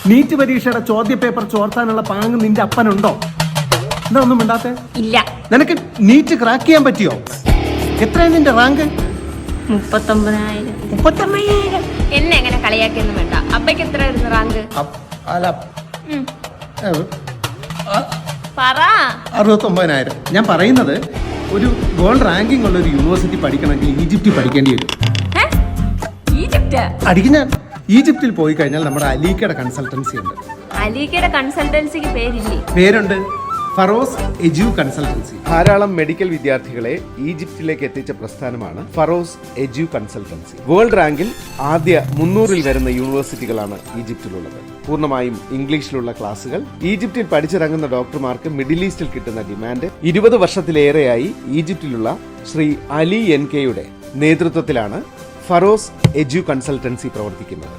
NEET പരീക്ഷയുടെ ചോദ്യ paper ചോർത്താനുള്ള പാങ്ങ് നിന്റെ അപ്പനുണ്ടോ? എന്താ ഒന്നും മിണ്ടാത്തെ? ഇല്ല. നിനക്ക് നീറ്റ് ക്രാക്ക് ചെയ്യാൻ പറ്റിയോ? എത്രയാണ് നിന്റെ റാങ്ക്? 39,000. 39,000. എന്നെ എങ്ങനെ കളിയാക്കിയൊന്നും വേണ്ട. അപ്പയ്ക്ക് എത്ര ആയിരുന്നു റാങ്ക്? പറ. 69,000. ഞാൻ പറയുന്നത് ഒരു ഗോൾഡ് റാങ്കിങ് ഉള്ള ഒരു യൂണിവേഴ്സിറ്റി പഠിക്കണമെങ്കിൽ ഈജിപ്തിൽ പഠിക്കേണ്ടി വരും. ഈജിപ്റ്റ് അടിക്കും ഞാൻ. ഈജിപ്തിൽ പോയി കഴിഞ്ഞാൽ നമ്മുടെ അലീക്കയുടെ കൺസൾട്ടൻസി ഉണ്ട്. അലീക്കയുടെ കൺസൾട്ടൻസിക്ക് പേരില്ലേ? പേരുണ്ട്, ഫറോസ് എജു കൺസൾട്ടൻസി. ധാരാളം മെഡിക്കൽ വിദ്യാർത്ഥികളെ ഈജിപ്തിലേക്ക് എത്തിച്ച പ്രസ്ഥാനമാണ് ഫറോസ് എജു കൺസൾട്ടൻസി. വേൾഡ് റാങ്കിൽ ആദ്യ 300-ൽ വരുന്ന യൂണിവേഴ്സിറ്റികളാണ് ഈജിപ്തിലുള്ളത്. പൂർണ്ണമായും ഇംഗ്ലീഷിലുള്ള ക്ലാസുകൾ. ഈജിപ്തിൽ പഠിച്ചിറങ്ങുന്ന ഡോക്ടർമാർക്ക് മിഡിൽ ഈസ്റ്റിൽ കിട്ടുന്ന ഡിമാൻഡ്. 20 വർഷത്തിലേറെയായി ഈജിപ്തിലുള്ള ശ്രീ അലി NK യുടെ നേതൃത്വത്തിലാണ് ഫറോസ് എജു കൺസൾട്ടൻസി പ്രവർത്തിക്കുന്നത്.